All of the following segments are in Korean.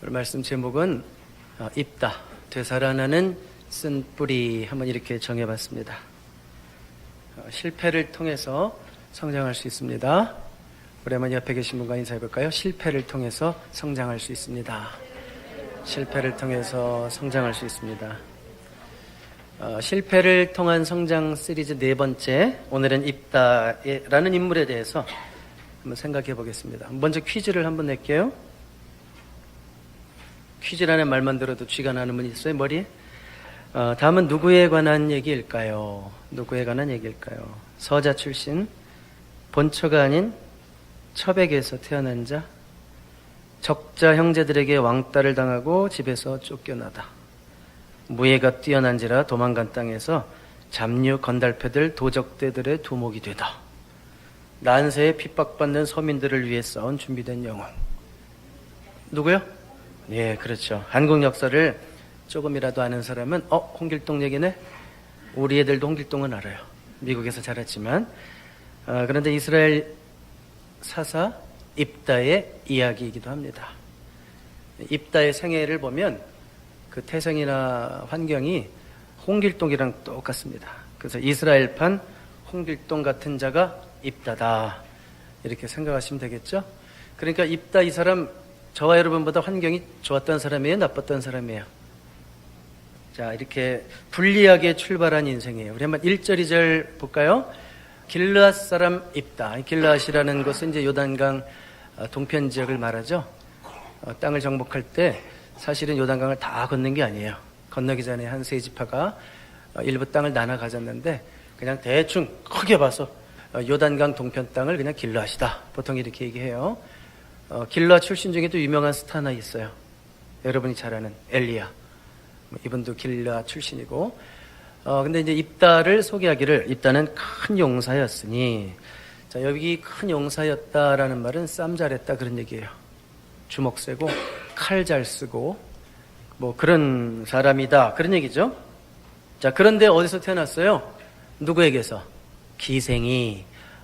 오늘 말씀 제목은 입다, 되살아나는 쓴 뿌리, 한번 이렇게 정해봤습니다. 실패를 통해서 성장할 수 있습니다. 우리 한번 옆에 계신 분과 인사해볼까요? 실패를 통해서 성장할 수 있습니다. 실패를 통해서 성장할 수 있습니다. 실패를 통한 성장 시리즈 네 번째, 오늘은 입다라는 인물에 대해서 한번 생각해 보겠습니다. 먼저 퀴즈를 한번 낼게요. 퀴즈라는 말만 들어도 쥐가 나는 분 있어요, 머리에? 다음은 누구에 관한 얘기일까요? 누구에 관한 얘기일까요? 서자 출신, 본처가 아닌 첩에게서 태어난 자, 적자 형제들에게 왕따를 당하고 집에서 쫓겨나다, 무예가 뛰어난지라 도망간 땅에서 잡류 건달패들 도적대들의 두목이 되다, 난세에 핍박받는 서민들을 위해 싸운 준비된 영웅. 누구요? 예, 그렇죠. 한국 역사를 조금이라도 아는 사람은 홍길동 얘기네? 우리 애들도 홍길동은 알아요. 미국에서 자랐지만. 그런데 이스라엘 사사 입다의 이야기이기도 합니다. 입다의 생애를 보면 그 태생이나 환경이 홍길동이랑 똑같습니다. 그래서 이스라엘판 홍길동 같은 자가 입다다, 이렇게 생각하시면 되겠죠. 그러니까 입다, 이 사람 저와 여러분보다 환경이 좋았던 사람이에요, 나빴던 사람이에요? 자, 이렇게 불리하게 출발한 인생이에요. 우리 한번 1절 2절 볼까요? 길르앗 사람 입다. 길르앗이라는 것은 이제 요단강 동편 지역을 말하죠. 땅을 정복할 때 사실은 요단강을 다 건넌 게 아니에요. 건너기 전에 한 세 지파가 일부 땅을 나눠 가졌는데 그냥 대충 크게 봐서 요단강 동편 땅을 그냥 길르앗이다, 보통 이렇게 얘기해요. 길르앗 출신 중에도 유명한 스타 하나 있어요. 여러분이 잘 아는 엘리야. 이분도 길르앗 출신이고. 근데 이제 입다를 소개하기를, 입다는 큰 용사였으니, 자, 여기 큰 용사였다라는 말은 쌈 잘했다, 그런 얘기예요. 주먹 세고 칼 잘 쓰고 뭐 그런 사람이다, 그런 얘기죠. 자, 그런데 어디서 태어났어요? 누구에게서? 기생이.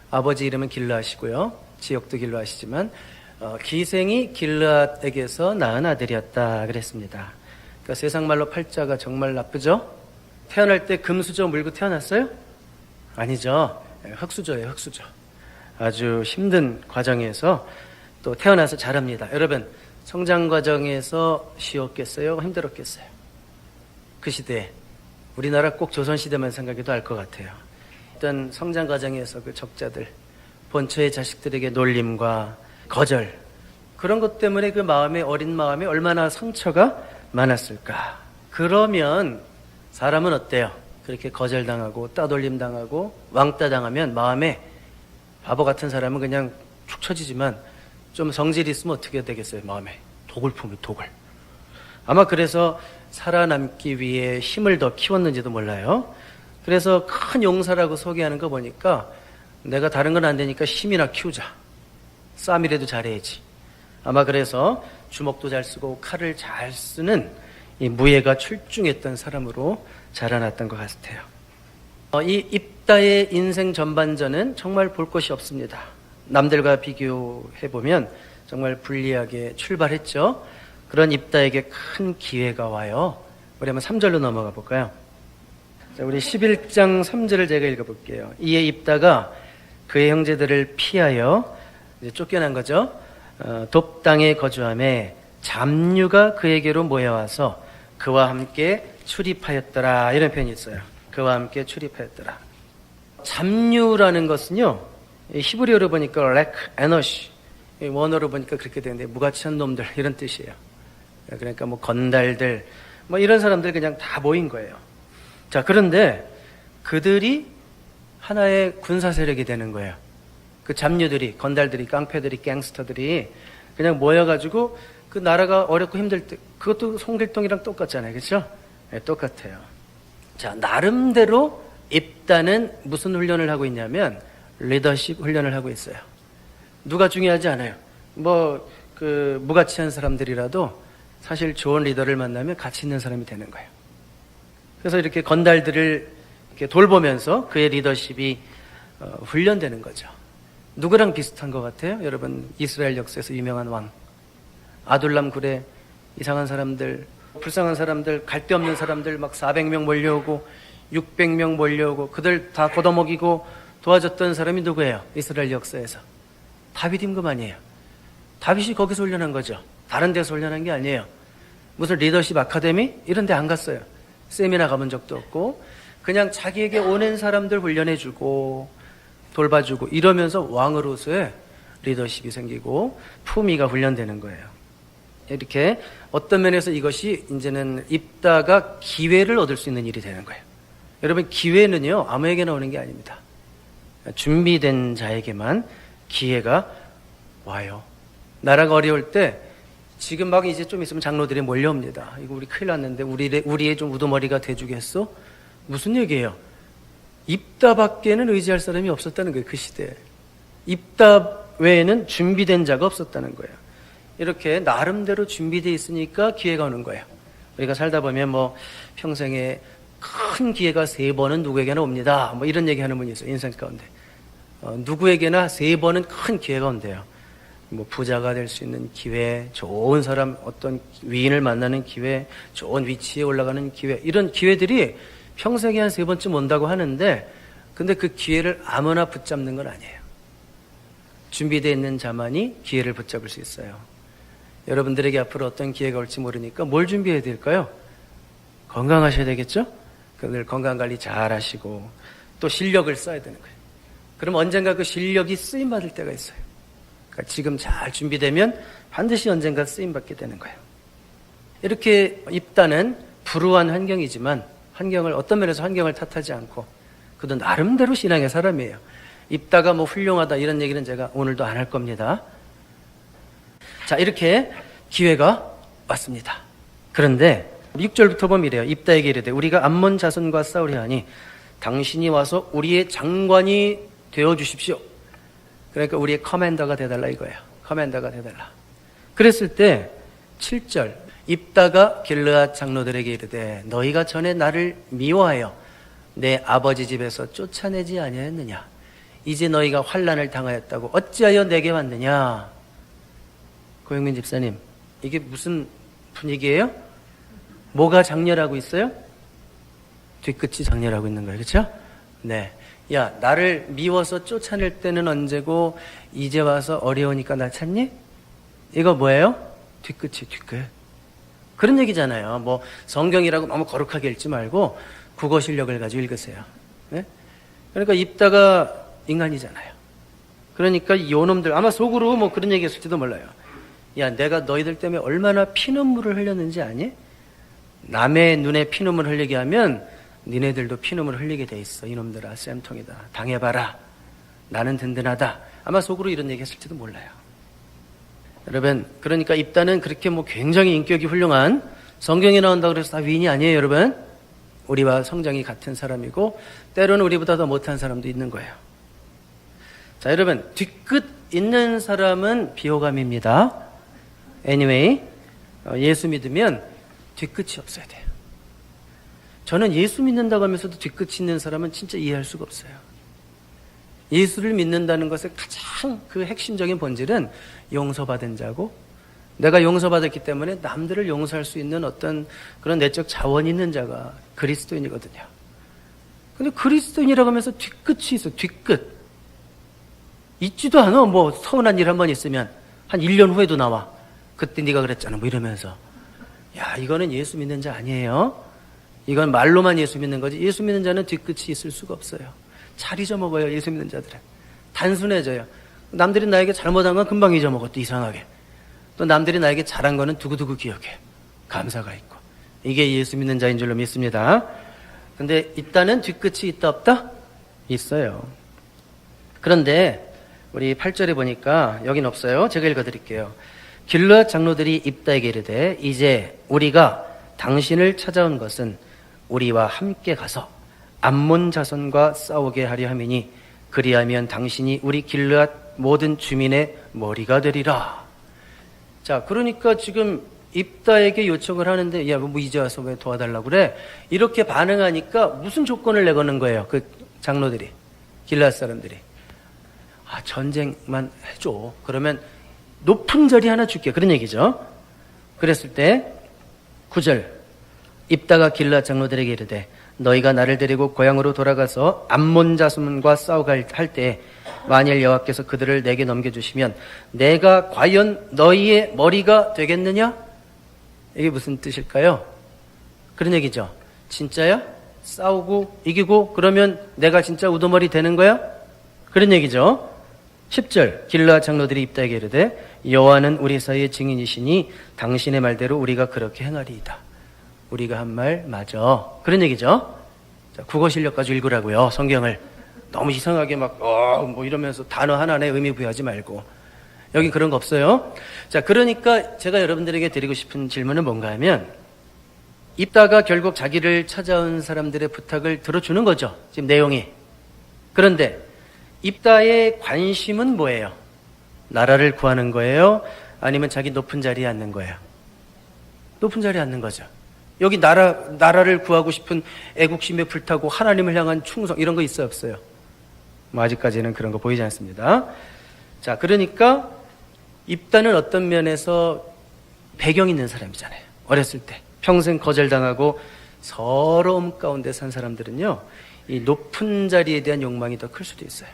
아버지 이름은 길르앗이고요. 지역도 길르앗이지만 기생이 길르앗에게서 낳은 아들이었다 그랬습니다. 그러니까 세상 말로 팔자가 정말 나쁘죠? 태어날 때 금수저 물고 태어났어요? 아니죠. 흙수저예요, 흙수저. 아주 힘든 과정에서 또 태어나서 자랍니다. 여러분, 성장 과정에서 쉬웠겠어요? 힘들었겠어요? 그 시대에, 우리나라 꼭 조선시대만 생각해도 알 것 같아요. 일단 성장 과정에서 그 적자들, 본처의 자식들에게 놀림과 거절, 그런 것 때문에 그 마음에, 어린 마음에 얼마나 상처가 많았을까. 그러면 사람은 어때요? 그렇게 거절당하고 따돌림 당하고 왕따 당하면 마음에, 바보 같은 사람은 그냥 축 처지지만 좀 성질이 있으면 어떻게 되겠어요? 마음에 독을 품이, 독을. 아마 그래서 살아남기 위해 힘을 더 키웠는지도 몰라요. 그래서 큰 용사라고 소개하는 거 보니까 내가 다른 건 안 되니까 힘이나 키우자, 싸움이라도 잘해야지. 아마 그래서 주먹도 잘 쓰고 칼을 잘 쓰는 이 무예가 출중했던 사람으로 자라났던 것 같아요. 이 입다의 인생 전반전은 정말 볼 것이 없습니다. 남들과 비교해보면 정말 불리하게 출발했죠. 그런 입다에게 큰 기회가 와요. 우리 한번 3절로 넘어가 볼까요? 자, 우리 11장 3절을 제가 읽어볼게요. 이에 입다가 그의 형제들을 피하여, 이제 쫓겨난 거죠. 돕당에 거주함에 잡류가 그에게로 모여와서 그와 함께 출입하였더라, 이런 표현이 있어요. 그와 함께 출입하였더라. 잡류라는 것은요, 히브리어로 보니까 렉 에너시, 원어로 보니까 그렇게 되는데 무가치한 놈들, 이런 뜻이에요. 그러니까 뭐 건달들, 뭐 이런 사람들 그냥 다 모인 거예요. 자, 그런데 그들이 하나의 군사 세력이 되는 거예요. 그 잡류들이, 건달들이, 깡패들이, 갱스터들이 그냥 모여가지고 그 나라가 어렵고 힘들 때, 그것도 홍길동이랑 똑같잖아요. 그렇죠? 네, 똑같아요. 자, 나름대로 입다는 무슨 훈련을 하고 있냐면 리더십 훈련을 하고 있어요. 누가 중요하지 않아요. 뭐 그 무가치한 사람들이라도 사실 좋은 리더를 만나면 가치 있는 사람이 되는 거예요. 그래서 이렇게 건달들을 이렇게 돌보면서 그의 리더십이 훈련되는 거죠. 누구랑 비슷한 것 같아요? 여러분, 이스라엘 역사에서 유명한 왕 아둘람 굴에 이상한 사람들, 불쌍한 사람들, 갈데 없는 사람들 막 400명 몰려오고 600명 몰려오고 그들 다 걷어먹이고 도와줬던 사람이 누구예요? 이스라엘 역사에서. 다윗 임금 아니에요. 다윗이 거기서 훈련한 거죠. 다른 데서 훈련한 게 아니에요. 무슨 리더십 아카데미? 이런 데 안 갔어요. 세미나 가본 적도 없고 그냥 자기에게 오는 사람들 훈련해주고 돌봐주고 이러면서 왕으로서의 리더십이 생기고 품위가 훈련되는 거예요. 이렇게 어떤 면에서 이것이 이제는 입다가 기회를 얻을 수 있는 일이 되는 거예요. 여러분, 기회는요 아무에게나 오는 게 아닙니다. 준비된 자에게만 기회가 와요. 나라가 어려울 때 지금 막 이제 좀 있으면 장로들이 몰려옵니다. 이거 우리 큰일 났는데 우리의 좀 우두머리가 돼주겠어? 무슨 얘기예요? 입다밖에는 의지할 사람이 없었다는 거예요. 그 시대에. 입다 외에는 준비된 자가 없었다는 거예요. 이렇게 나름대로 준비되어 있으니까 기회가 오는 거예요. 우리가 살다 보면 뭐 평생에 큰 기회가 3번은 누구에게나 옵니다. 뭐 이런 얘기하는 분이 있어요. 인생 가운데. 누구에게나 3번은 큰 기회가 온대요. 뭐 부자가 될 수 있는 기회, 좋은 사람, 어떤 위인을 만나는 기회, 좋은 위치에 올라가는 기회, 이런 기회들이 평생에 한 3번쯤 온다고 하는데, 근데 그 기회를 아무나 붙잡는 건 아니에요. 준비되어 있는 자만이 기회를 붙잡을 수 있어요. 여러분들에게 앞으로 어떤 기회가 올지 모르니까 뭘 준비해야 될까요? 건강하셔야 되겠죠? 늘 건강관리 잘 하시고 또 실력을 써야 되는 거예요. 그럼 언젠가 그 실력이 쓰임받을 때가 있어요. 그러니까 지금 잘 준비되면 반드시 언젠가 쓰임받게 되는 거예요. 이렇게 입다는 불우한 환경이지만 어떤 면에서 환경을 탓하지 않고 그도 나름대로 신앙의 사람이에요. 입다가 뭐 훌륭하다 이런 얘기는 제가 오늘도 안 할 겁니다. 자, 이렇게 기회가 왔습니다. 그런데 6절부터 보면 이래요. 입다에게 이르되 우리가 암몬 자손과 싸우려 하니 당신이 와서 우리의 장관이 되어주십시오. 그러니까 우리의 커맨더가 되달라 이거예요. 커맨더가 되달라. 그랬을 때 7절 입다가 길르앗 장로들에게 이르되 너희가 전에 나를 미워하여 내 아버지 집에서 쫓아내지 아니하였느냐. 이제 너희가 환난을 당하였다고 어찌하여 내게 왔느냐. 고영민 집사님, 이게 무슨 분위기예요? 뭐가 장렬하고 있어요? 뒤끝이 장렬하고 있는 거예요. 그렇죠? 네. 야, 나를 미워서 쫓아낼 때는 언제고 이제 와서 어려우니까 나 찾니? 이거 뭐예요? 뒤끝이 뒤끝. 그런 얘기잖아요. 뭐 성경이라고 너무 거룩하게 읽지 말고 국어 실력을 가지고 읽으세요. 네? 그러니까 입다가 인간이잖아요. 그러니까 요놈들 아마 속으로 뭐 그런 얘기 했을지도 몰라요. 야, 내가 너희들 때문에 얼마나 피눈물을 흘렸는지 아니? 남의 눈에 피눈물 흘리게 하면 니네들도 피눈물 흘리게 돼 있어. 이놈들아, 쌤통이다. 당해봐라. 나는 든든하다. 아마 속으로 이런 얘기 했을지도 몰라요. 여러분, 그러니까 입다는 그렇게 뭐 굉장히 인격이 훌륭한, 성경에 나온다고 그래서 다 위인이 아니에요, 여러분. 우리와 성장이 같은 사람이고 때로는 우리보다 더 못한 사람도 있는 거예요. 자, 여러분, 뒤끝 있는 사람은 비호감입니다. Anyway, 예수 믿으면 뒤끝이 없어야 돼요. 저는 예수 믿는다고 하면서도 뒤끝이 있는 사람은 진짜 이해할 수가 없어요. 예수를 믿는다는 것의 가장 그 핵심적인 본질은 용서받은 자고, 내가 용서받았기 때문에 남들을 용서할 수 있는 어떤 그런 내적 자원이 있는 자가 그리스도인이거든요. 근데 그리스도인이라고 하면서 뒤끝이 있어. 뒤끝 있지도 않아. 뭐 서운한 일 한 번 있으면 한 1년 후에도 나와. 그때 네가 그랬잖아 뭐 이러면서. 야, 이거는 예수 믿는 자 아니에요. 이건 말로만 예수 믿는 거지. 예수 믿는 자는 뒤끝이 있을 수가 없어요. 잘 잊어먹어요. 예수 믿는 자들은 단순해져요. 남들이 나에게 잘못한 건 금방 잊어먹어. 또 이상하게 또 남들이 나에게 잘한 거는 두고두고 기억해. 감사가 있고. 이게 예수 믿는 자인 줄로 믿습니다. 근데 있다는 뒤끝이 있다 없다? 있어요. 그런데 우리 8절에 보니까 여긴 없어요. 제가 읽어드릴게요. 길르앗 장로들이 입다에게 이르되 이제 우리가 당신을 찾아온 것은 우리와 함께 가서 암몬 자손과 싸우게 하려 함이니 그리하면 당신이 우리 길르앗 모든 주민의 머리가 되리라. 자, 그러니까 지금 입다에게 요청을 하는데 야, 뭐 이제 와서 왜 도와달라고 그래? 이렇게 반응하니까 무슨 조건을 내거는 거예요. 그 장로들이, 길르앗 사람들이. 전쟁만 해줘. 그러면 높은 자리 하나 줄게. 그런 얘기죠. 그랬을 때 9절 입다가 길앗 장로들에게 이르되 너희가 나를 데리고 고향으로 돌아가서 암몬 자손과 싸우갈 때 만일 여호와께서 그들을 내게 넘겨주시면 내가 과연 너희의 머리가 되겠느냐? 이게 무슨 뜻일까요? 그런 얘기죠. 진짜야? 싸우고 이기고 그러면 내가 진짜 우두머리 되는 거야? 그런 얘기죠. 10절 길앗 장로들이 입다에게 이르되 여호와는 우리 사이의 증인이시니 당신의 말대로 우리가 그렇게 행하리이다. 우리가 한 말 맞아. 그런 얘기죠. 자, 국어 실력 가지고 읽으라고요. 성경을 너무 이상하게 뭐 이러면서 단어 하나에 의미 부여하지 말고. 여기 그런 거 없어요. 자, 그러니까 제가 여러분들에게 드리고 싶은 질문은 뭔가 하면 입다가 결국 자기를 찾아온 사람들의 부탁을 들어주는 거죠. 지금 내용이. 그런데 입다의 관심은 뭐예요? 나라를 구하는 거예요? 아니면 자기 높은 자리에 앉는 거예요? 높은 자리에 앉는 거죠. 여기 나라를 구하고 싶은 애국심에 불타고 하나님을 향한 충성 이런 거 있어요, 없어요? 뭐 아직까지는 그런 거 보이지 않습니다. 자, 그러니까 입다는 어떤 면에서 배경 있는 사람이잖아요. 어렸을 때 평생 거절당하고 서러움 가운데 산 사람들은요, 이 높은 자리에 대한 욕망이 더 클 수도 있어요.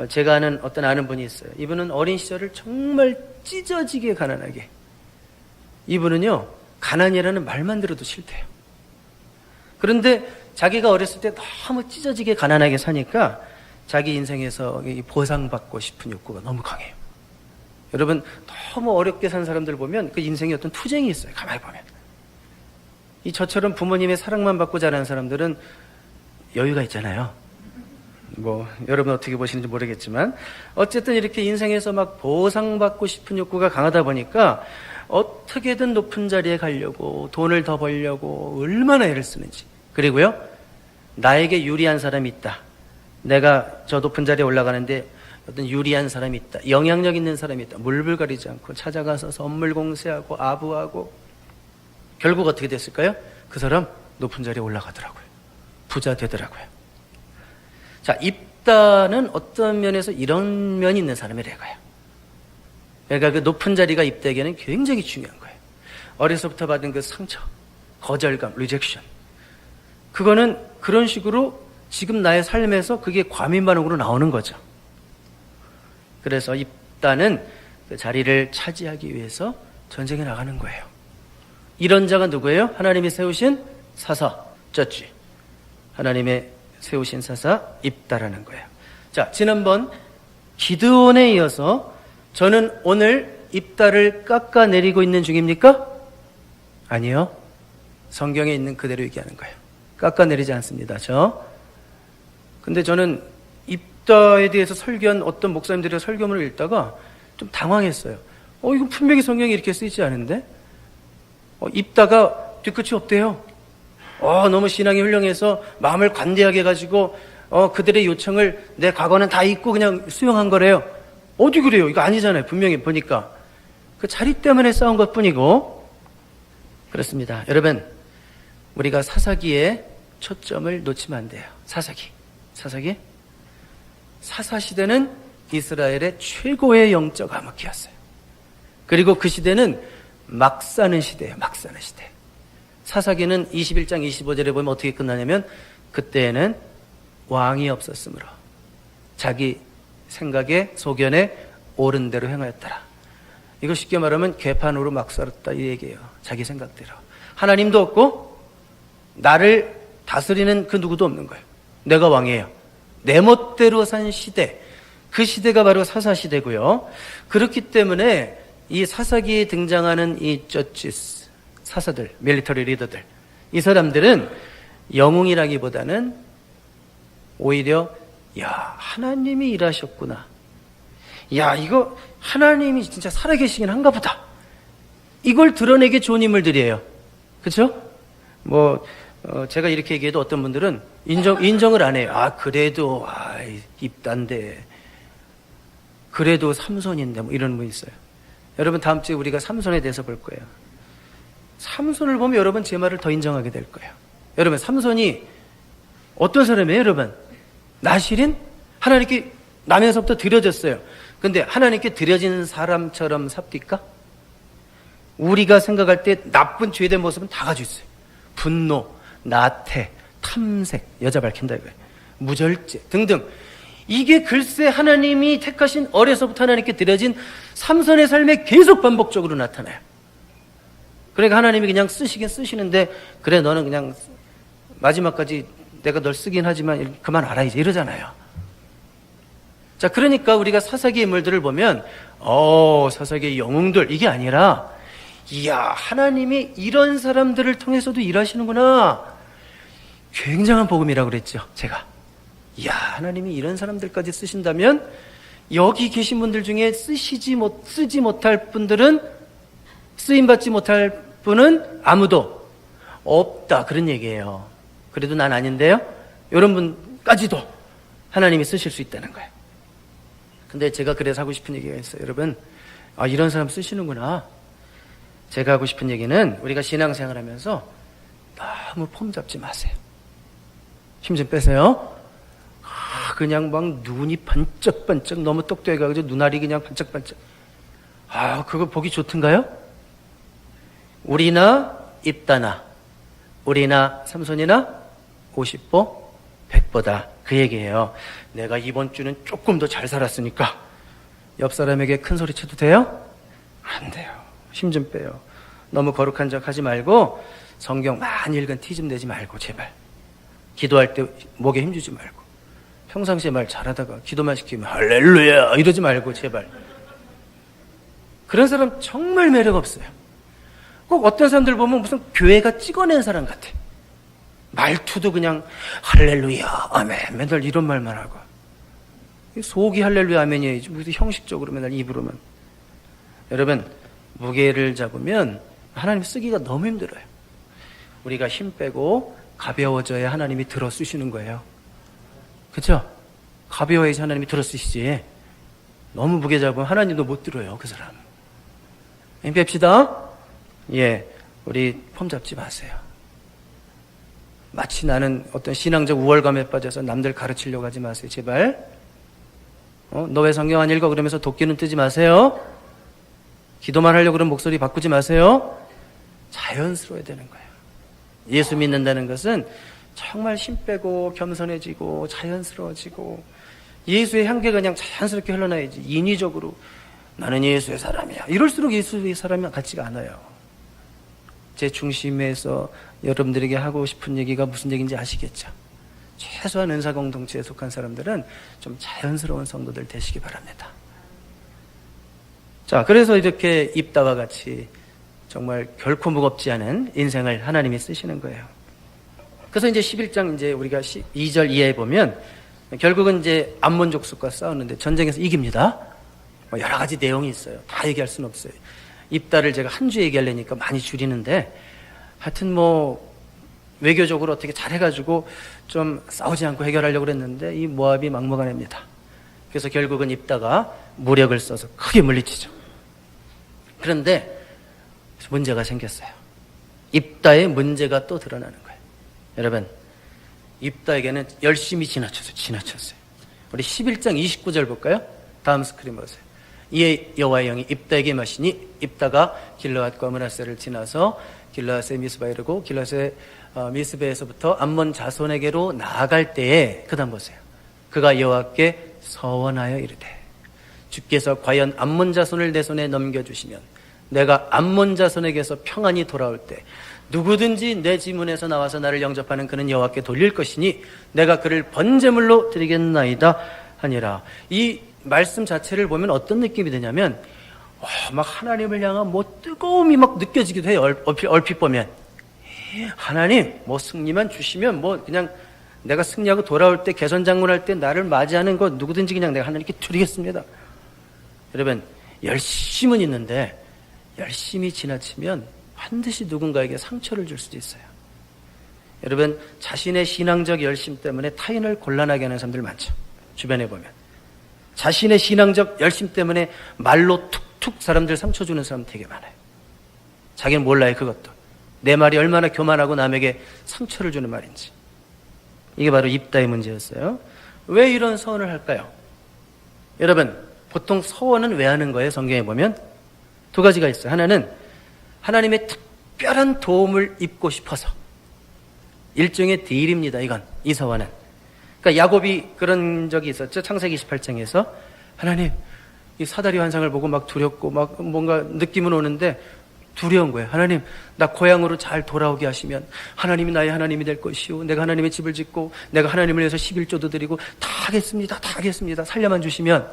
제가 아는 분이 있어요. 이분은 어린 시절을 정말 찢어지게 가난하게. 이분은요, 가난이라는 말만 들어도 싫대요. 그런데 자기가 어렸을 때 너무 찢어지게 가난하게 사니까 자기 인생에서 보상받고 싶은 욕구가 너무 강해요. 여러분, 너무 어렵게 산 사람들 보면 그 인생에 어떤 투쟁이 있어요. 가만히 보면. 저처럼 부모님의 사랑만 받고 자란 사람들은 여유가 있잖아요. 뭐 여러분 어떻게 보시는지 모르겠지만 어쨌든 이렇게 인생에서 막 보상받고 싶은 욕구가 강하다 보니까 어떻게든 높은 자리에 가려고 돈을 더 벌려고 얼마나 애를 쓰는지. 그리고요, 나에게 유리한 사람이 있다. 내가 저 높은 자리에 올라가는데 어떤 유리한 사람이 있다. 영향력 있는 사람이 있다. 물불가리지 않고 찾아가서 선물 공세하고 아부하고 결국 어떻게 됐을까요? 그 사람 높은 자리에 올라가더라고요. 부자 되더라고요. 자, 입다는 어떤 면에서 이런 면이 있는 사람이래요. 그러니까 그 높은 자리가 입다에게는 굉장히 중요한 거예요. 어려서부터 받은 그 상처, 거절감, 리젝션. 그거는 그런 식으로 지금 나의 삶에서 그게 과민 반응으로 나오는 거죠. 그래서 입다는 그 자리를 차지하기 위해서 전쟁에 나가는 거예요. 이런 자가 누구예요? 하나님이 세우신 사사, 쩌지. 하나님의 세우신 사사 입다라는 거예요. 자, 지난번 기드온에 이어서 저는 오늘 입다를 깎아내리고 있는 중입니까? 아니요. 성경에 있는 그대로 얘기하는 거예요. 깎아내리지 않습니다. 근데 저는 입다에 대해서 설교한 어떤 목사님들의 설교문을 읽다가 좀 당황했어요. 이거 분명히 성경에 이렇게 쓰이지 않은데? 입다가 뒤끝이 없대요. 너무 신앙이 훌륭해서 마음을 관대하게 해가지고 그들의 요청을 내 과거는 다 잊고 그냥 수용한 거래요. 어디 그래요? 이거 아니잖아요. 분명히 보니까 그 자리 때문에 싸운 것뿐이고. 그렇습니다. 여러분, 우리가 사사기에 초점을 놓치면 안 돼요. 사사기 사사시대는 이스라엘의 최고의 영적 암흑기였어요. 그리고 그 시대는 막 사는 시대예요. 막 사는 시대. 사사기는 21장 25절에 보면 어떻게 끝나냐면 그때에는 왕이 없었으므로 자기 생각에 소견에 옳은 대로 행하였더라. 이거 쉽게 말하면 개판으로 막 살았다 이 얘기예요. 자기 생각대로. 하나님도 없고 나를 다스리는 그 누구도 없는 거예요. 내가 왕이에요. 내 멋대로 산 시대. 그 시대가 바로 사사시대고요. 그렇기 때문에 이 사사기에 등장하는 이 저지스 사사들, 밀리터리 리더들, 이 사람들은 영웅이라기보다는 오히려 하나님이 일하셨구나. 이거 하나님이 진짜 살아계시긴 한가 보다. 이걸 드러내기 좋은 인물들이에요. 그렇죠? 제가 이렇게 얘기해도 어떤 분들은 인정을 안 해요. 그래도 입단데 그래도 삼손인데 이런 분 있어요. 여러분 다음 주에 우리가 삼손에 대해서 볼 거예요. 삼손을 보면 여러분 제 말을 더 인정하게 될 거예요. 여러분 삼손이 어떤 사람이에요? 여러분 나실인? 하나님께 나면서부터 드려졌어요. 근데 하나님께 드려진 사람처럼 삽니까? 우리가 생각할 때 나쁜 죄된 모습은 다 가지고 있어요. 분노, 나태, 탐색, 여자 밝힌다 이거예요. 무절제 등등. 이게 글쎄 하나님이 택하신 어려서부터 하나님께 드려진 삼손의 삶에 계속 반복적으로 나타나요. 그러니까 하나님이 그냥 쓰시긴 쓰시는데, 그래 너는 그냥 마지막까지 내가 널 쓰긴 하지만 그만 알아 이제 이러잖아요. 자, 그러니까 우리가 사사기의 인물들을 보면 사사기의 영웅들 이게 아니라, 이야 하나님이 이런 사람들을 통해서도 일하시는구나. 굉장한 복음이라고 그랬죠 제가. 이야 하나님이 이런 사람들까지 쓰신다면 여기 계신 분들 중에 쓰지 못할 분들은, 쓰임받지 못할 분은 아무도 없다 그런 얘기예요. 그래도 난 아닌데요, 이런 분까지도 하나님이 쓰실 수 있다는 거예요. 근데 제가 그래서 하고 싶은 얘기가 있어요. 여러분, 이런 사람 쓰시는구나. 제가 하고 싶은 얘기는, 우리가 신앙생활 하면서 너무 폼 잡지 마세요. 힘 좀 빼세요. 그냥 막 눈이 반짝반짝 너무 똑똑해가지고 눈알이 그냥 반짝반짝. 그거 보기 좋던가요? 우리나 입다나, 우리나 삼손이나 50보 100보다 그 얘기예요. 내가 이번 주는 조금 더 잘 살았으니까 옆 사람에게 큰 소리 쳐도 돼요? 안 돼요. 힘 좀 빼요. 너무 거룩한 척 하지 말고, 성경 많이 읽은 티 좀 내지 말고, 제발. 기도할 때 목에 힘주지 말고, 평상시에 말 잘하다가 기도만 시키면 할렐루야 이러지 말고, 제발. 그런 사람 정말 매력 없어요. 꼭 어떤 사람들 보면 무슨 교회가 찍어낸 사람 같아. 말투도 그냥 할렐루야 아멘 맨날 이런 말만 하고, 속이 할렐루야 아멘이야지 무슨 형식적으로 맨날 입으로만. 여러분, 무게를 잡으면 하나님 쓰기가 너무 힘들어요. 우리가 힘 빼고 가벼워져야 하나님이 들어 쓰시는 거예요. 그렇죠? 가벼워야지 하나님이 들어 쓰시지. 너무 무게 잡으면 하나님도 못 들어요, 그 사람. 힘 뺍시다. 우리 폼 잡지 마세요. 마치 나는 어떤 신앙적 우월감에 빠져서 남들 가르치려고 하지 마세요, 제발. 너 왜 성경 안 읽어? 그러면서 도끼는 뜨지 마세요. 기도만 하려고 그러면 목소리 바꾸지 마세요. 자연스러워야 되는 거예요. 예수 믿는다는 것은 정말 힘 빼고 겸손해지고 자연스러워지고, 예수의 향기가 그냥 자연스럽게 흘러나야지. 인위적으로 나는 예수의 사람이야 이럴수록 예수의 사람이 같지가 않아요. 제 중심에서 여러분들에게 하고 싶은 얘기가 무슨 얘기인지 아시겠죠? 최소한 은사 공동체에 속한 사람들은 좀 자연스러운 성도들 되시기 바랍니다. 자, 그래서 이렇게 입다와 같이 정말 결코 무겁지 않은 인생을 하나님이 쓰시는 거예요. 그래서 이제 11장 이제 우리가 2절 이하에 보면 결국은 이제 암몬 족속과 싸우는데 전쟁에서 이깁니다. 여러 가지 내용이 있어요. 다 얘기할 수는 없어요. 입다를 제가 한 주 얘기하려니까 많이 줄이는데, 하여튼 외교적으로 어떻게 잘해가지고 좀 싸우지 않고 해결하려고 그랬는데 이 모압이 막무가내입니다. 그래서 결국은 입다가 무력을 써서 크게 물리치죠. 그런데 문제가 생겼어요. 입다의 문제가 또 드러나는 거예요. 여러분, 입다에게는 열심히 지나쳤어요. 우리 11장 29절 볼까요? 다음 스크린 보세요. 이에 여호와의 영이 입다에게 마시니 입다가 길르앗과 므낫세를 지나서 길르앗의 미스바에 이르고 길르앗의 미스바에서부터 암몬 자손에게로 나아갈 때에, 그 다음 보세요. 그가 여호와께 서원하여 이르되, 주께서 과연 암몬 자손을 내 손에 넘겨주시면 내가 암몬 자손에게서 평안히 돌아올 때 누구든지 내 지문에서 나와서 나를 영접하는 그는 여호와께 돌릴 것이니 내가 그를 번제물로 드리겠나이다 하니라. 이 말씀 자체를 보면 어떤 느낌이 드냐면, 막 하나님을 향한 뜨거움이 막 느껴지기도 해요. 얼핏 보면 하나님 승리만 주시면 그냥 내가 승리하고 돌아올 때, 개선장군할 때 나를 맞이하는 거 누구든지 그냥 내가 하나님께 드리겠습니다. 여러분, 열심은 있는데 열심히 지나치면 반드시 누군가에게 상처를 줄 수도 있어요. 여러분, 자신의 신앙적 열심 때문에 타인을 곤란하게 하는 사람들 많죠. 주변에 보면 자신의 신앙적 열심 때문에 말로 툭툭 사람들 상처 주는 사람 되게 많아요. 자기는 몰라요. 그것도 내 말이 얼마나 교만하고 남에게 상처를 주는 말인지. 이게 바로 입다의 문제였어요. 왜 이런 서원을 할까요? 여러분, 보통 서원은 왜 하는 거예요? 성경에 보면 두 가지가 있어요. 하나는 하나님의 특별한 도움을 입고 싶어서. 일종의 딜입니다, 이 서원은. 그러니까 야곱이 그런 적이 있었죠. 창세기 28장에서. 하나님, 이 사다리 환상을 보고 막 두렵고 막 뭔가 느낌은 오는데 두려운 거예요. 하나님, 나 고향으로 잘 돌아오게 하시면 하나님이 나의 하나님이 될 것이요, 내가 하나님의 집을 짓고 내가 하나님을 위해서 11조도 드리고 다 하겠습니다. 다 하겠습니다. 살려만 주시면.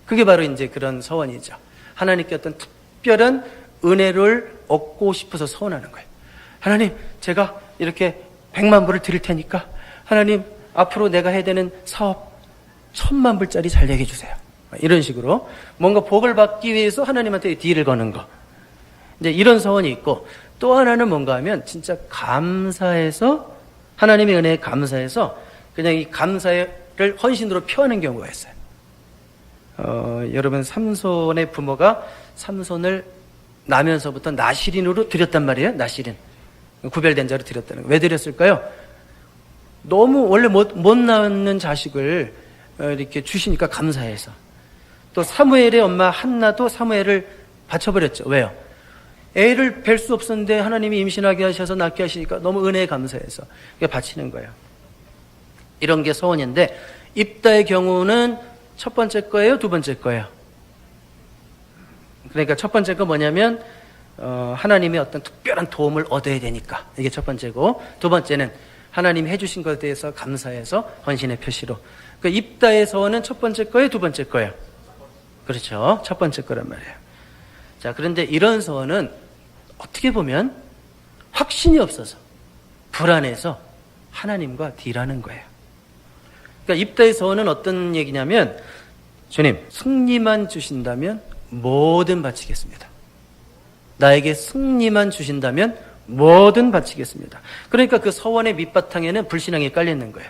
그게 바로 이제 그런 서원이죠. 하나님께 어떤 특별한 은혜를 얻고 싶어서 서원하는 거예요. 하나님, 제가 이렇게 100만 불을 드릴 테니까 하나님, 앞으로 내가 해야 되는 사업 1000만 불짜리 잘 되게 해주세요. 이런 식으로 뭔가 복을 받기 위해서 하나님한테 딜을 거는 거. 이제 이런 서원이 있고, 또 하나는 뭔가 하면 진짜 감사해서, 하나님의 은혜에 감사해서 그냥 이 감사를 헌신으로 표하는 경우가 있어요. 여러분, 삼손의 부모가 삼손을 나면서부터 나시린으로 드렸단 말이에요. 나시린, 구별된 자로 드렸다는 거예요. 왜 드렸을까요? 너무 원래 못 낳는 자식을 이렇게 주시니까 감사해서. 또 사무엘의 엄마 한나도 사무엘을 바쳐버렸죠. 왜요? 애를 뵐 수 없었는데 하나님이 임신하게 하셔서 낳게 하시니까 너무 은혜에 감사해서 바치는 거예요. 이런 게 서원인데, 입다의 경우는 첫 번째 거예요, 두 번째 거예요? 그러니까 첫 번째 거 뭐냐면 하나님의 어떤 특별한 도움을 얻어야 되니까, 이게 첫 번째고, 두 번째는 하나님이 해주신 것에 대해서 감사해서 헌신의 표시로. 그러니까 입다의 서원은 첫 번째 거예요, 두 번째 거예요? 그렇죠, 첫 번째 거란 말이에요. 자, 그런데 이런 서원은 어떻게 보면 확신이 없어서, 불안해서 하나님과 딜하는 거예요. 그러니까 입다의 서원은 어떤 얘기냐면, 주님, 승리만 주신다면 뭐든 바치겠습니다. 나에게 승리만 주신다면 뭐든 바치겠습니다. 그러니까 그 서원의 밑바탕에는 불신앙이 깔려있는 거예요.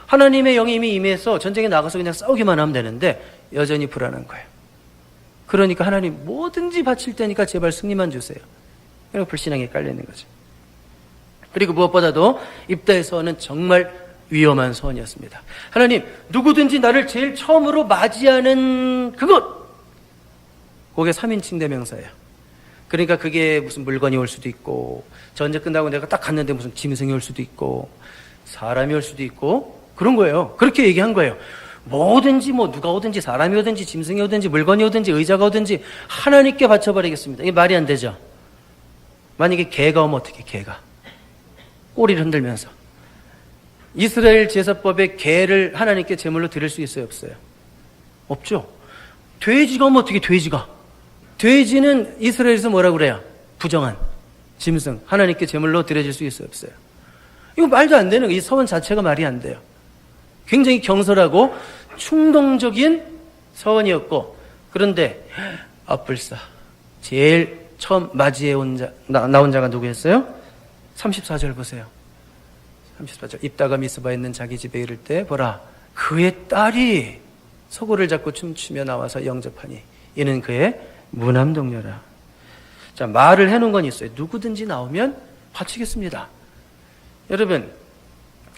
하나님의 영이 이미 임해서 전쟁에 나가서 그냥 싸우기만 하면 되는데 여전히 불안한 거예요. 그러니까 하나님, 뭐든지 바칠 테니까 제발 승리만 주세요. 그리고 불신앙이 깔려있는 거죠. 그리고 무엇보다도 입다의 서원은 정말 위험한 서원이었습니다. 하나님, 누구든지 나를 제일 처음으로 맞이하는 그것, 그게 3인칭 대명사예요. 그러니까 그게 무슨 물건이 올 수도 있고, 전쟁 끝나고 내가 딱 갔는데 무슨 짐승이 올 수도 있고, 사람이 올 수도 있고, 그런 거예요. 그렇게 얘기한 거예요. 뭐든지, 누가 오든지, 사람이 오든지, 짐승이 오든지, 물건이 오든지, 의자가 오든지 하나님께 바쳐버리겠습니다. 이게 말이 안 되죠. 만약에 개가 오면 어떻게, 개가 꼬리를 흔들면서. 이스라엘 제사법에 개를 하나님께 제물로 드릴 수 있어요, 없어요? 없죠. 돼지가 오면 어떻게, 돼지는 이스라엘에서 뭐라고 그래요? 부정한 짐승, 하나님께 제물로 드려질 수 있어요, 없어요? 이거 말도 안 되는 거예요. 이 서원 자체가 말이 안 돼요. 굉장히 경솔하고 충동적인 서원이었고, 그런데 앞불사 제일 처음 맞이해 나온 자가 누구였어요? 34절 보세요. 34절. 입다가 미스바에 있는 자기 집에 이를 때 보라, 그의 딸이 소고를 잡고 춤추며 나와서 영접하니 이는 그의 무남동녀라. 자, 말을 해놓은 건 있어요. 누구든지 나오면 바치겠습니다. 여러분,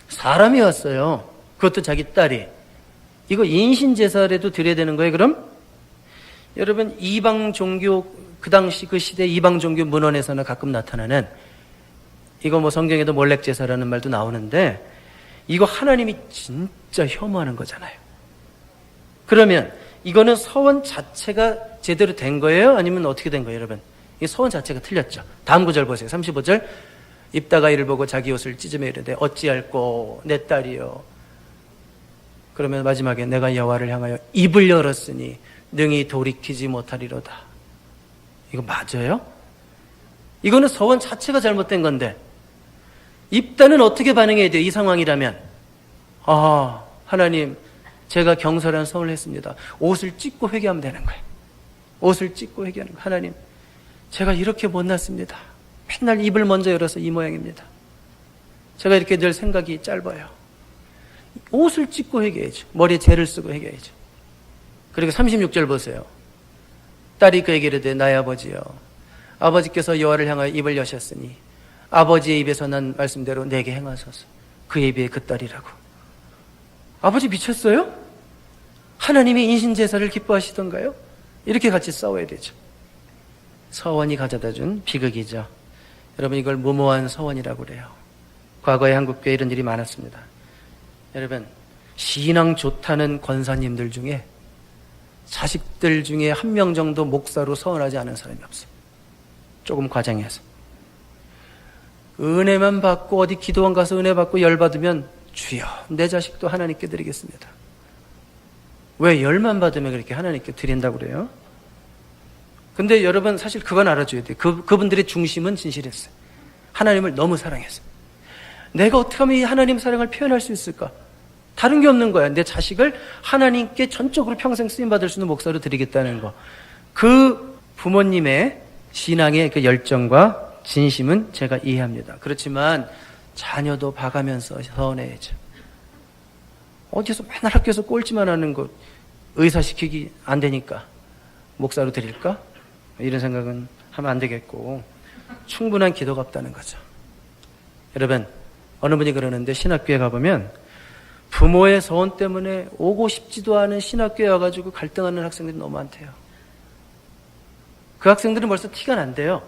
사람이 왔어요. 그것도 자기 딸이. 이거 인신제사라도 드려야 되는 거예요, 그럼? 여러분, 이방 종교, 그 당시 그 시대 이방 종교 문헌에서는 가끔 나타나는, 이거 성경에도 몰렉제사라는 말도 나오는데, 이거 하나님이 진짜 혐오하는 거잖아요. 그러면 이거는 서원 자체가 제대로 된 거예요? 아니면 어떻게 된 거예요, 여러분? 이 서원 자체가 틀렸죠. 다음 구절 보세요. 35절. 입다가 이를 보고 자기 옷을 찢으며 이르되 어찌할꼬 내 딸이여. 그러면 마지막에 내가 여호와를 향하여 입을 열었으니 능히 돌이키지 못하리로다. 이거 맞아요? 이거는 서원 자체가 잘못된 건데, 입다는 어떻게 반응해야 돼요? 이 상황이라면, 하나님, 제가 경솔한 서원을 했습니다. 옷을 찢고 회개하면 되는 거예요. 옷을 찢고 회개하는 거예요. 하나님, 제가 이렇게 못났습니다. 맨날 입을 먼저 열어서 이 모양입니다. 제가 이렇게 늘 생각이 짧아요. 옷을 찢고 회개해야죠. 머리에 재를 쓰고 회개해야죠. 그리고 36절 보세요. 딸이 그에게 이르되 나의 아버지여, 아버지께서 여호와를 향하여 입을 여셨으니 아버지의 입에서 난 말씀대로 내게 행하소서. 그의 입에 그 딸이라고. 아버지 미쳤어요? 하나님이 인신제사를 기뻐하시던가요? 이렇게 같이 싸워야 되죠. 서원이 가져다준 비극이죠. 여러분, 이걸 무모한 서원이라고 그래요. 과거에 한국교회에 이런 일이 많았습니다. 여러분, 신앙 좋다는 권사님들 중에 자식들 중에 한 명 정도 목사로 서원하지 않은 사람이 없어요. 조금 과장해서. 은혜만 받고 어디 기도원 가서 은혜 받고 열 받으면 주여 내 자식도 하나님께 드리겠습니다. 왜 열만 받으면 그렇게 하나님께 드린다고 그래요? 근데 여러분 사실 그건 알아줘야 돼요. 그분들의 중심은 진실했어요. 하나님을 너무 사랑했어요. 내가 어떻게 하면 이 하나님 사랑을 표현할 수 있을까? 다른 게 없는 거야. 내 자식을 하나님께 전적으로 평생 쓰임받을 수 있는 목사로 드리겠다는 거. 그 부모님의 신앙의 그 열정과 진심은 제가 이해합니다. 그렇지만 자녀도 봐가면서 서운해야죠. 어디서 맨날 학교에서 꼴찌만 하는 거 의사시키기 안 되니까 목사로 드릴까? 이런 생각은 하면 안 되겠고 충분한 기도가 없다는 거죠. 여러분, 어느 분이 그러는데 신학교에 가보면 부모의 서원 때문에 오고 싶지도 않은 신학교에 와가지고 갈등하는 학생들이 너무 많대요. 그 학생들은 벌써 티가 난대요.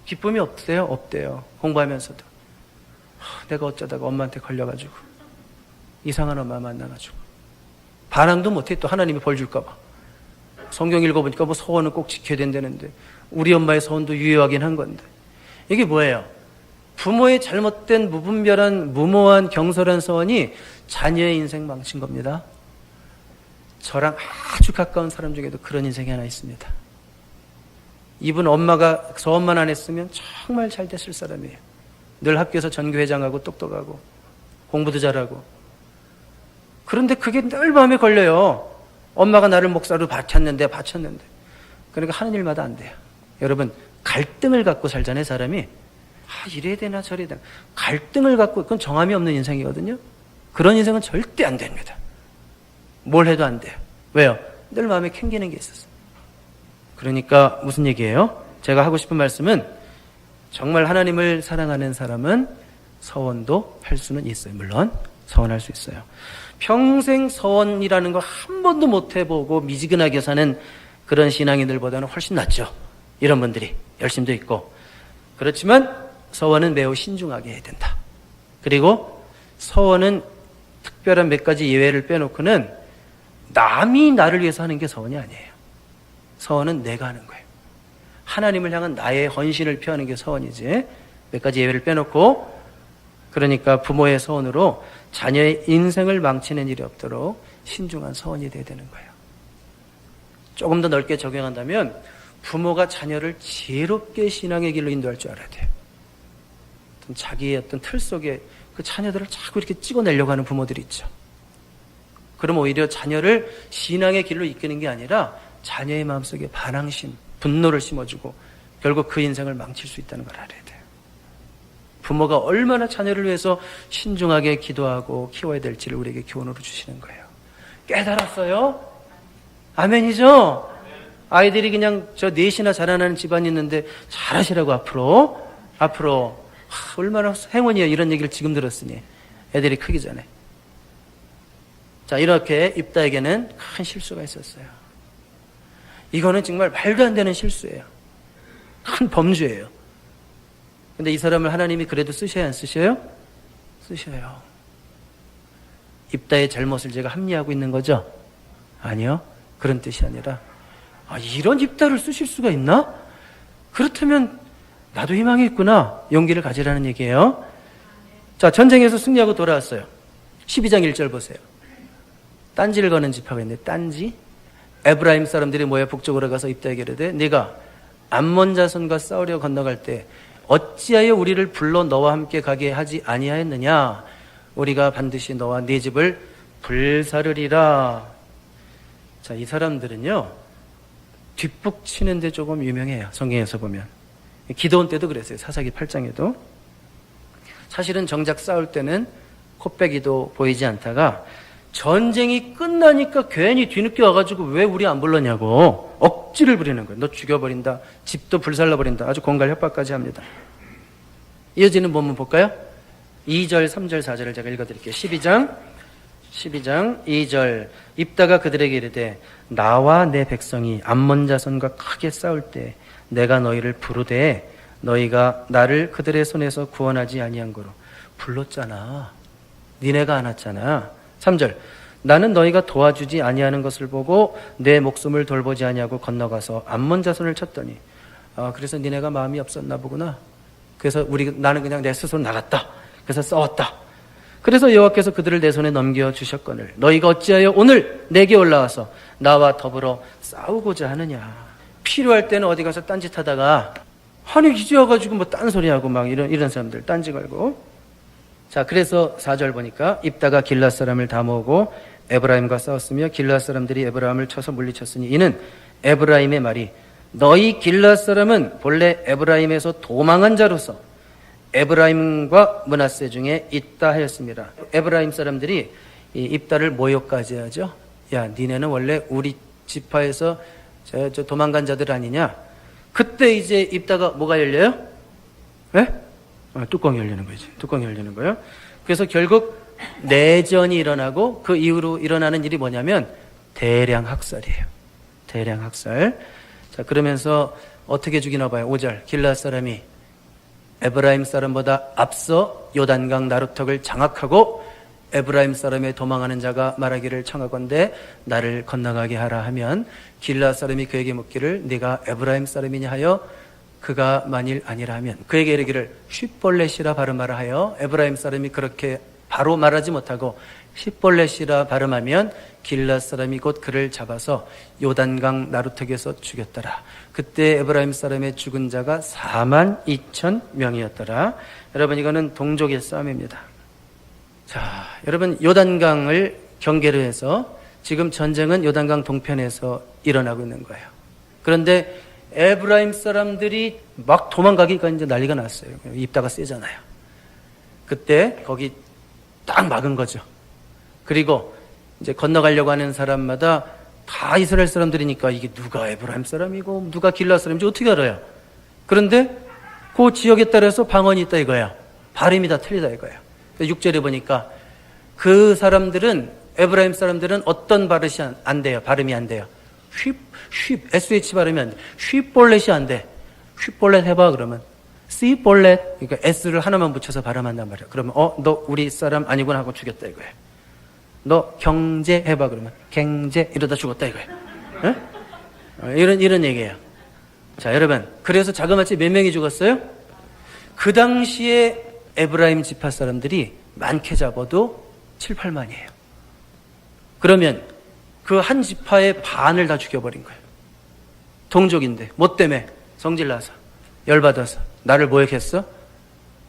기쁨이 없대요? 없대요. 공부하면서도. 내가 어쩌다가 엄마한테 걸려가지고 이상한 엄마 만나가지고 반항도 못해. 또 하나님이 벌 줄까봐. 성경 읽어보니까 뭐 서원은 꼭 지켜야 된다는데 우리 엄마의 서원도 유효하긴 한 건데 이게 뭐예요? 부모의 잘못된 무분별한 무모한 경솔한 서원이 자녀의 인생 망친 겁니다. 저랑 아주 가까운 사람 중에도 그런 인생이 하나 있습니다. 이분 엄마가 서원만 안 했으면 정말 잘 됐을 사람이에요. 늘 학교에서 전교회장하고 똑똑하고 공부도 잘하고. 그런데 그게 늘 마음에 걸려요. 엄마가 나를 목사로 바쳤는데. 그러니까 하는 일마다 안 돼요. 여러분, 갈등을 갖고 살잖아요, 사람이. 이래야 되나 저래야 되나. 갈등을 갖고, 그건 정함이 없는 인생이거든요. 그런 인생은 절대 안 됩니다. 뭘 해도 안 돼요. 왜요? 늘 마음에 캥기는 게 있었어요. 그러니까 무슨 얘기예요? 제가 하고 싶은 말씀은 정말 하나님을 사랑하는 사람은 서원도 할 수는 있어요. 물론 서원할 수 있어요. 평생 서원이라는 거 한 번도 못 해보고 미지근하게 사는 그런 신앙인들보다는 훨씬 낫죠. 이런 분들이 열심도 있고. 그렇지만 서원은 매우 신중하게 해야 된다. 그리고 서원은 특별한 몇 가지 예외를 빼놓고는 남이 나를 위해서 하는 게 서원이 아니에요. 서원은 내가 하는 거예요. 하나님을 향한 나의 헌신을 표하는 게 서원이지. 몇 가지 예외를 빼놓고, 그러니까 부모의 서원으로 자녀의 인생을 망치는 일이 없도록 신중한 서원이 돼야 되는 거예요. 조금 더 넓게 적용한다면 부모가 자녀를 지혜롭게 신앙의 길로 인도할 줄 알아야 돼요. 자기의 어떤 틀 속에 그 자녀들을 자꾸 이렇게 찍어내려고 하는 부모들이 있죠. 그럼 오히려 자녀를 신앙의 길로 이끄는 게 아니라 자녀의 마음속에 반항심, 분노를 심어주고 결국 그 인생을 망칠 수 있다는 걸 알아야 돼요. 부모가 얼마나 자녀를 위해서 신중하게 기도하고 키워야 될지를 우리에게 교훈으로 주시는 거예요. 깨달았어요? 아멘이죠? 아이들이 그냥 저 넷이나 자라나는 집안이 있는데 잘하시라고 앞으로 얼마나 행운이에요. 이런 얘기를 지금 들었으니 애들이 크기 전에. 자, 이렇게 입다에게는 큰 실수가 있었어요. 이거는 정말 말도 안 되는 실수예요. 큰 범죄예요. 근데 이 사람을 하나님이 그래도 쓰셔야 안 쓰셔요? 쓰셔요. 입다의 잘못을 제가 합리하고 있는 거죠? 아니요. 그런 뜻이 아니라 이런 입다를 쓰실 수가 있나? 그렇다면 나도 희망이 있구나. 용기를 가지라는 얘기예요. 자, 전쟁에서 승리하고 돌아왔어요. 12장 1절 보세요. 딴지를 거는 집하고 있는데 딴지? 에브라임 사람들이 모여 북쪽으로 가서 입다에게 이르되 네가 암몬 자손과 싸우려 건너갈 때 어찌하여 우리를 불러 너와 함께 가게 하지 아니하였느냐? 우리가 반드시 너와 네 집을 불사르리라. 자, 이 사람들은요 뒷북 치는데 조금 유명해요. 성경에서 보면 기도원 때도 그랬어요. 사사기 8장에도 사실은 정작 싸울 때는 코빼기도 보이지 않다가 전쟁이 끝나니까 괜히 뒤늦게 와가지고 왜 우리 안 불렀냐고 억지를 부리는 거예요. 너 죽여버린다. 집도 불살라버린다. 아주 공갈 협박까지 합니다. 이어지는 본문 볼까요? 2절, 3절, 4절을 제가 읽어드릴게요. 12장 2절. 입다가 그들에게 이르되 나와 내 백성이 암몬 자손과 크게 싸울 때 내가 너희를 부르되 너희가 나를 그들의 손에서 구원하지 아니한 거로. 불렀잖아. 니네가 안 왔잖아. 3절 나는 너희가 도와주지 아니하는 것을 보고 내 목숨을 돌보지 아니하고 건너가서 암몬 자손을 쳤더니 그래서 니네가 마음이 없었나 보구나. 그래서 나는 그냥 내 스스로 나갔다. 그래서 싸웠다. 그래서 여호와께서 그들을 내 손에 넘겨주셨거늘 너희가 어찌하여 오늘 내게 올라와서 나와 더불어 싸우고자 하느냐. 필요할 때는 어디 가서 딴짓하다가 아니 이제 와가지고 뭐 딴소리하고 막 이런 사람들 딴지 걸고. 자, 그래서 4절 보니까 입다가 길앗 사람을 다 모으고 에브라임과 싸웠으며 길앗 사람들이 에브라임을 쳐서 물리쳤으니 이는 에브라임의 말이 너희 길앗 사람은 본래 에브라임에서 도망한 자로서 에브라임과 므낫세 중에 있다 하였습니다. 에브라임 사람들이 이 입다를 모욕까지 하죠. 야, 니네는 원래 우리 지파에서 저 도망간 자들 아니냐? 그때 이제 입다가 뭐가 열려요? 네? 뚜껑이 열리는 거지. 뚜껑이 열리는 거예요. 그래서 결국 내전이 일어나고 그 이후로 일어나는 일이 뭐냐면 대량 학살이에요. 대량 학살. 자, 그러면서 어떻게 죽이나 봐요. 5절 길앗 사람이 에브라임 사람보다 앞서 요단강 나루턱을 장악하고 에브라임 사람의 도망하는 자가 말하기를 청하건대 나를 건너가게 하라 하면 길앗 사람이 그에게 묻기를 네가 에브라임 사람이냐 하여 그가 만일 아니라 하면 그에게 이르기를 쉿볼렛이라 발음하라 하여 에브라임 사람이 그렇게 바로 말하지 못하고 쉿볼렛이라 발음하면 길앗 사람이 곧 그를 잡아서 요단강 나루턱에서 죽였더라. 그때 에브라임 사람의 죽은 자가 42,000명이었더라. 여러분 이거는 동족의 싸움입니다. 자, 여러분 요단강을 경계로 해서 지금 전쟁은 요단강 동편에서 일어나고 있는 거예요. 그런데 에브라임 사람들이 막 도망가기가 이제 난리가 났어요. 입다가 세잖아요. 그때 거기 딱 막은 거죠. 그리고 이제 건너가려고 하는 사람마다 다 이스라엘 사람들이니까 이게 누가 에브라임 사람이고 누가 길앗 사람인지 어떻게 알아요? 그런데 그 지역에 따라서 방언이 있다 이거야. 발음이 다 틀리다 이거야. 6절에 보니까 그 사람들은 에브라임 사람들은 어떤 발음이 안 돼요. 발음이 안 돼요. SH 발음이 안 돼. 쉿볼렛이 안 돼. 쉿볼렛 해봐 그러면 C볼렛 그러니까 S를 하나만 붙여서 발음한단 말이야. 그러면 너 우리 사람 아니구나 하고 죽였다 이거야. 너 경제 해봐 그러면 갱제 이러다 죽었다 이거야. 네? 이런 얘기예요. 자, 여러분 그래서 자그마치 몇 명이 죽었어요? 그 당시에 에브라임 지파 사람들이 많게 잡아도 7, 8만이에요. 그러면 그 한 지파의 반을 다 죽여버린 거예요. 동족인데 뭐 때문에? 성질나서 열받아서 나를 모욕했어?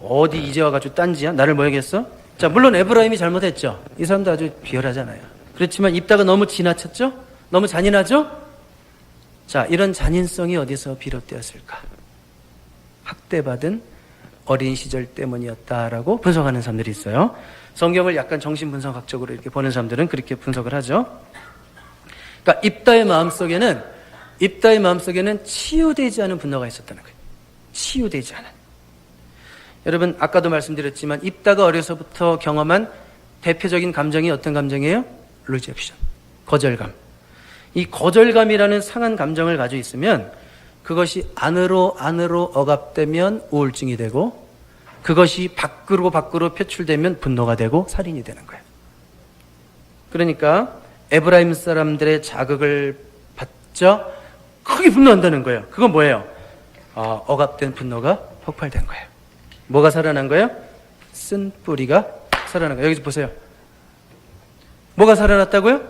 어디 이제 와가지고 딴지야? 나를 모욕했어? 자, 물론 에브라임이 잘못했죠. 이 사람도 아주 비열하잖아요. 그렇지만 입다가 너무 지나쳤죠? 너무 잔인하죠? 자, 이런 잔인성이 어디서 비롯되었을까? 학대받은 어린 시절 때문이었다라고 분석하는 사람들이 있어요. 성경을 약간 정신분석학적으로 이렇게 보는 사람들은 그렇게 분석을 하죠. 그러니까 입다의 마음속에는 치유되지 않은 분노가 있었다는 거예요. 치유되지 않은. 여러분 아까도 말씀드렸지만 입다가 어려서부터 경험한 대표적인 감정이 어떤 감정이에요? 리젝션, 거절감. 이 거절감이라는 상한 감정을 가지고 있으면 그것이 안으로 억압되면 우울증이 되고 그것이 밖으로 표출되면 분노가 되고 살인이 되는 거예요. 그러니까 에브라임 사람들의 자극을 받자 크게 분노한다는 거예요. 그건 뭐예요? 억압된 분노가 폭발된 거예요. 뭐가 살아난 거예요? 쓴 뿌리가 살아난 거예요. 여기 보세요. 뭐가 살아났다고요?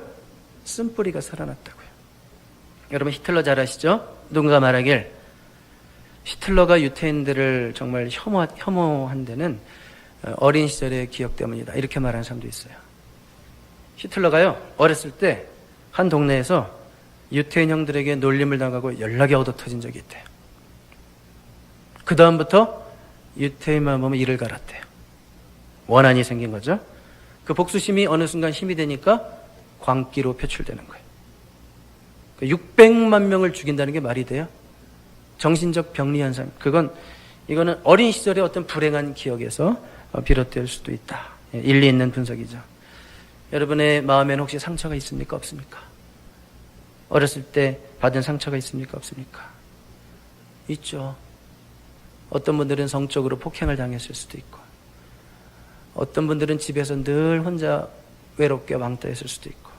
쓴 뿌리가 살아났다고요. 여러분 히틀러 잘 아시죠? 누군가 말하길 히틀러가 유태인들을 정말 혐오한 데는 어린 시절의 기억 때문이다. 이렇게 말하는 사람도 있어요. 히틀러가요 어렸을 때 한 동네에서 유태인 형들에게 놀림을 당하고 연락이 얻어터진 적이 있대요. 그 다음부터 유태인만 보면 이를 갈았대요. 원한이 생긴 거죠. 그 복수심이 어느 순간 힘이 되니까 광기로 표출되는 거예요. 600만 명을 죽인다는 게 말이 돼요? 정신적 병리 현상. 이거는 어린 시절의 어떤 불행한 기억에서 비롯될 수도 있다. 일리 있는 분석이죠. 여러분의 마음에는 혹시 상처가 있습니까? 없습니까? 어렸을 때 받은 상처가 있습니까? 없습니까? 있죠. 어떤 분들은 성적으로 폭행을 당했을 수도 있고, 어떤 분들은 집에서 늘 혼자 외롭게 왕따했을 수도 있고,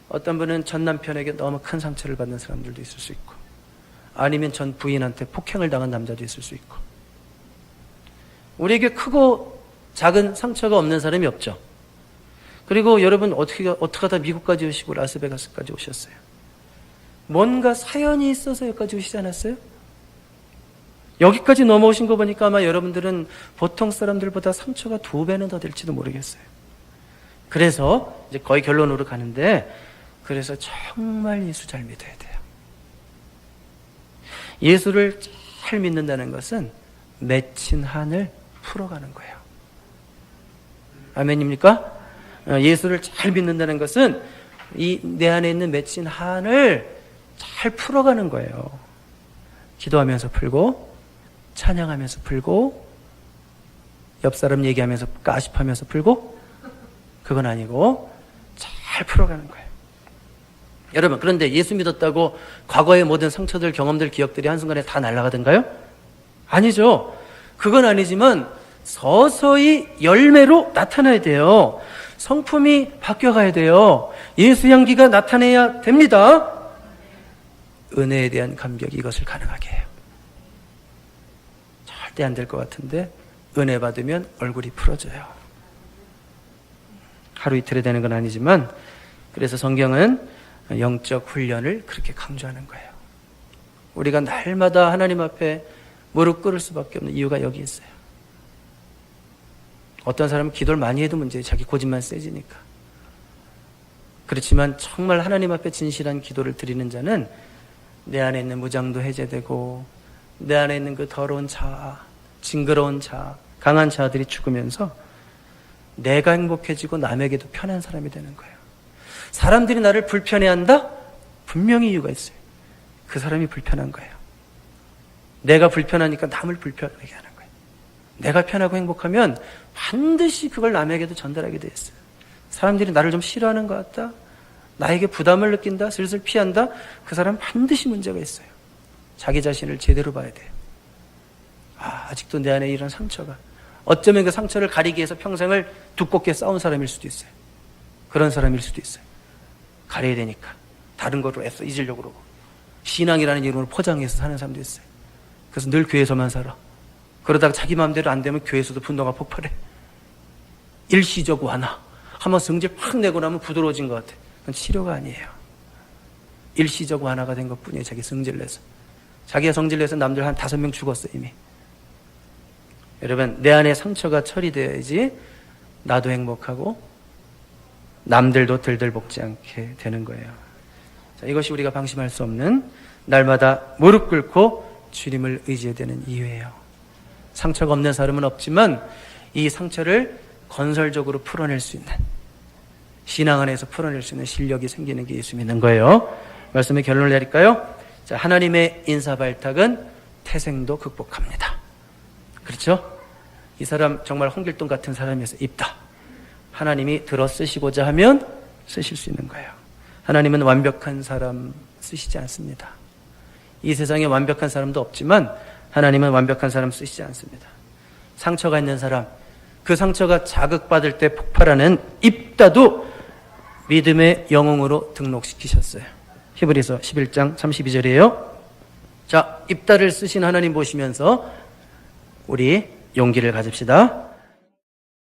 어떤 분은 전 남편에게 너무 큰 상처를 받는 사람들도 있을 수 있고, 아니면 전 부인한테 폭행을 당한 남자도 있을 수 있고. 우리에게 크고 작은 상처가 없는 사람이 없죠. 그리고 여러분 어떻게 하다 미국까지 오시고 라스베가스까지 오셨어요? 뭔가 사연이 있어서 여기까지 오시지 않았어요? 여기까지 넘어오신 거 보니까 아마 여러분들은 보통 사람들보다 상처가 2배는 더 될지도 모르겠어요. 그래서 이제 거의 결론으로 가는데, 그래서 정말 예수 잘 믿어야 돼요. 예수를 잘 믿는다는 것은 맺힌 한을 풀어가는 거예요. 아멘입니까? 예수를 잘 믿는다는 것은 이 내 안에 있는 맺힌 한을 잘 풀어가는 거예요. 기도하면서 풀고, 찬양하면서 풀고, 옆 사람 얘기하면서 가십하면서 풀고, 그건 아니고 잘 풀어가는 거예요. 여러분, 그런데 예수 믿었다고 과거의 모든 상처들, 경험들, 기억들이 한순간에 다 날아가던가요? 아니죠. 그건 아니지만 서서히 열매로 나타나야 돼요. 성품이 바뀌어가야 돼요. 예수 향기가 나타내야 됩니다. 은혜에 대한 감격이 이것을 가능하게 해요. 절대 안 될 것 같은데 은혜 받으면 얼굴이 풀어져요. 하루 이틀에 되는 건 아니지만, 그래서 성경은 영적 훈련을 그렇게 강조하는 거예요. 우리가 날마다 하나님 앞에 무릎 꿇을 수밖에 없는 이유가 여기 있어요. 어떤 사람은 기도를 많이 해도 문제예요. 자기 고집만 세지니까. 그렇지만 정말 하나님 앞에 진실한 기도를 드리는 자는 내 안에 있는 무장도 해제되고, 내 안에 있는 그 더러운 자아, 징그러운 자아, 강한 자아들이 죽으면서 내가 행복해지고 남에게도 편한 사람이 되는 거예요. 사람들이 나를 불편해한다? 분명히 이유가 있어요. 그 사람이 불편한 거예요. 내가 불편하니까 남을 불편하게 하는 거예요. 내가 편하고 행복하면 반드시 그걸 남에게도 전달하게 돼 있어요. 사람들이 나를 좀 싫어하는 것 같다? 나에게 부담을 느낀다? 슬슬 피한다? 그 사람 반드시 문제가 있어요. 자기 자신을 제대로 봐야 돼요. 아직도 내 안에 이런 상처가, 어쩌면 그 상처를 가리기 위해서 평생을 두껍게 싸운 사람일 수도 있어요. 그런 사람일 수도 있어요. 가려야 되니까 다른 거로 애써 잊으려고 그러고, 신앙이라는 이름으로 포장해서 사는 사람도 있어요. 그래서 늘 교회에서만 살아. 그러다가 자기 마음대로 안 되면 교회에서도 분노가 폭발해. 일시적 완화. 한번 성질 팍 내고 나면 부드러워진 것 같아. 그건 치료가 아니에요. 일시적 완화가 된 것뿐이에요. 자기 성질 내서. 자기가 성질 내서 남들 한 5명 죽었어 이미. 여러분, 내 안에 상처가 처리되어야지 나도 행복하고 남들도 들들 볶지 않게 되는 거예요. 자, 이것이 우리가 방심할 수 없는, 날마다 무릎 꿇고 주님을 의지해야 되는 이유예요. 상처가 없는 사람은 없지만 이 상처를 건설적으로 풀어낼 수 있는, 신앙 안에서 풀어낼 수 있는 실력이 생기는 게 예수 믿는 거예요. 말씀의 결론을 내릴까요? 자, 하나님의 인사발탁은 태생도 극복합니다. 그렇죠? 이 사람 정말 홍길동 같은 사람이어서 입다. 하나님이 들어 쓰시고자 하면 쓰실 수 있는 거예요. 하나님은 완벽한 사람 쓰시지 않습니다. 이 세상에 완벽한 사람도 없지만 하나님은 완벽한 사람 쓰시지 않습니다. 상처가 있는 사람, 그 상처가 자극받을 때 폭발하는 입다도 믿음의 영웅으로 등록시키셨어요. 히브리서 11장 32절이에요. 자, 입다를 쓰신 하나님 보시면서 우리 용기를 가집시다.